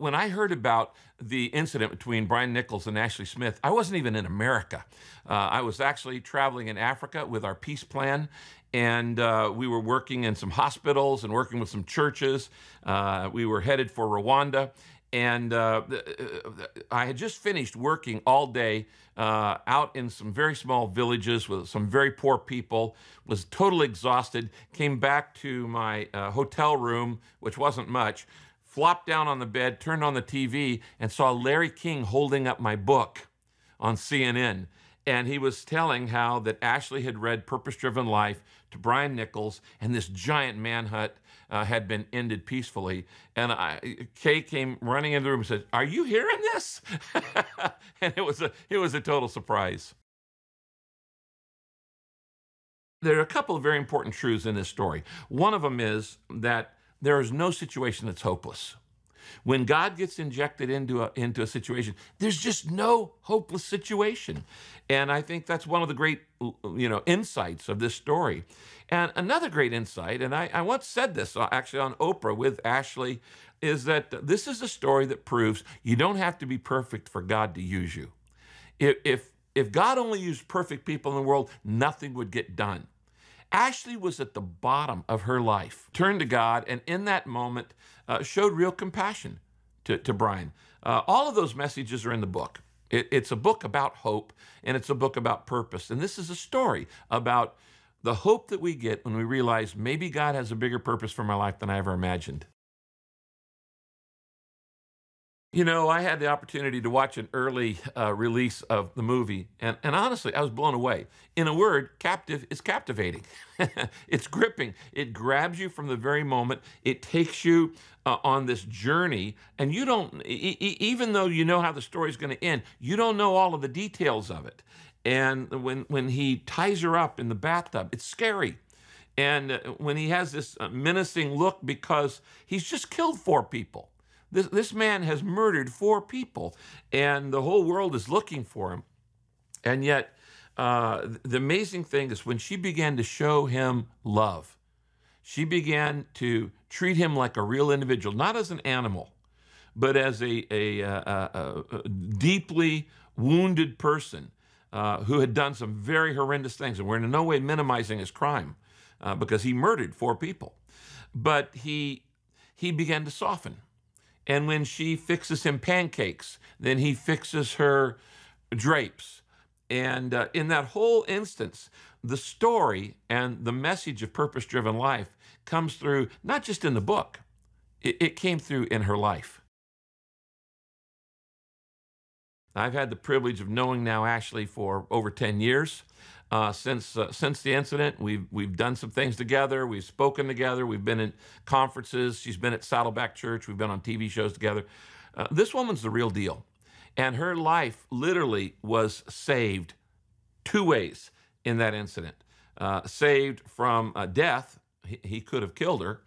When I heard about the incident between Brian Nichols and Ashley Smith, I wasn't even in America. I was actually traveling in Africa with our peace plan, and we were working in some hospitals and working with some churches. We were headed for Rwanda, and I had just finished working all day out in some very small villages with some very poor people, was totally exhausted, came back to my hotel room, which wasn't much, flopped down on the bed, turned on the TV, and saw Larry King holding up my book on CNN. And he was telling how that Ashley had read Purpose-Driven Life to Brian Nichols, and this giant manhunt had been ended peacefully. And Kay came running into the room and said, "Are you hearing this?" And it was a total surprise. There are a couple of very important truths in this story. One of them is that there is no situation that's hopeless. When God gets injected into a situation, there's just no hopeless situation. And I think that's one of the great, insights of this story. And another great insight, and I once said this actually on Oprah with Ashley, is that this is a story that proves you don't have to be perfect for God to use you. If God only used perfect people in the world, nothing would get done. Ashley was at the bottom of her life, turned to God, and in that moment showed real compassion to Brian. All of those messages are in the book. It's a book about hope, and it's a book about purpose. And this is a story about the hope that we get when we realize maybe God has a bigger purpose for my life than I ever imagined. I had the opportunity to watch an early release of the movie, and honestly, I was blown away. In a word, captive is captivating. It's gripping. It grabs you from the very moment. It takes you on this journey, and you don't, even though you know how the story's going to end, you don't know all of the details of it. And when he ties her up in the bathtub, it's scary. And when he has this menacing look because he's just killed 4 people. This man has murdered 4 people, and the whole world is looking for him. And yet, the amazing thing is when she began to show him love, she began to treat him like a real individual, not as an animal, but as a deeply wounded person who had done some very horrendous things. And we're in no way minimizing his crime because he murdered 4 people. But he began to soften. And when she fixes him pancakes, then he fixes her drapes. And in that whole instance, the story and the message of purpose-driven life comes through not just in the book, it came through in her life. I've had the privilege of knowing now Ashley for over 10 years. Since the incident, we've done some things together. We've spoken together. We've been in conferences. She's been at Saddleback Church. We've been on TV shows together. This woman's the real deal. And her life literally was saved 2 ways in that incident. Saved from death. He could have killed her.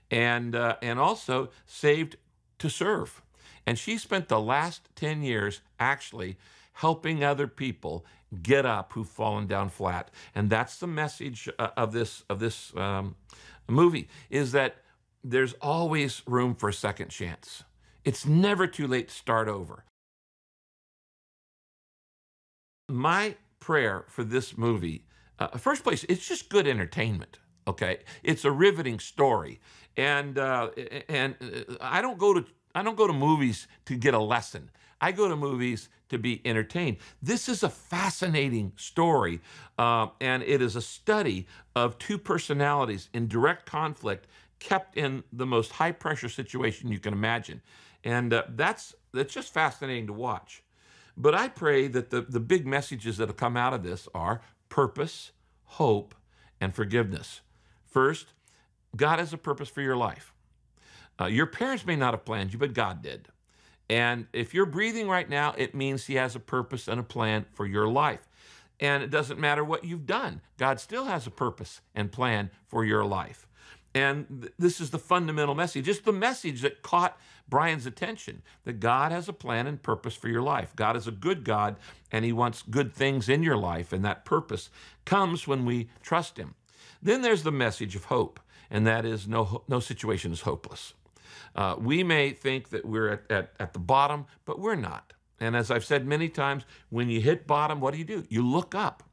And also saved to serve. And she spent the last 10 years actually helping other people get up who've fallen down flat. And that's the message of this movie, is that there's always room for a second chance. It's never too late to start over. My prayer for this movie, first place, it's just good entertainment. Okay, it's a riveting story, and I don't go to movies to get a lesson. I go to movies to be entertained. This is a fascinating story, and it is a study of 2 personalities in direct conflict, kept in the most high-pressure situation you can imagine. And that's just fascinating to watch. But I pray that the big messages that have come out of this are purpose, hope, and forgiveness. First, God has a purpose for your life. Your parents may not have planned you, but God did. And if you're breathing right now, it means he has a purpose and a plan for your life. And it doesn't matter what you've done. God still has a purpose and plan for your life. And this is the fundamental message. It's the message that caught Brian's attention, that God has a plan and purpose for your life. God is a good God, and he wants good things in your life, and that purpose comes when we trust him. Then there's the message of hope, and that is no situation is hopeless. We may think that we're at the bottom, but we're not. And as I've said many times, when you hit bottom, what do? You look up.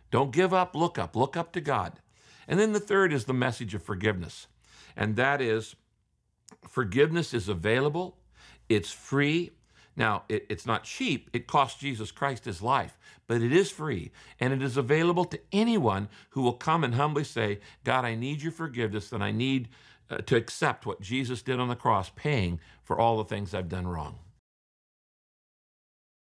Don't give up, look up. Look up to God. And then the third is the message of forgiveness. And that is, forgiveness is available. It's free. Now, it's not cheap. It cost Jesus Christ his life, but it is free. And it is available to anyone who will come and humbly say, God, I need your forgiveness, and I need to accept what Jesus did on the cross, paying for all the things I've done wrong.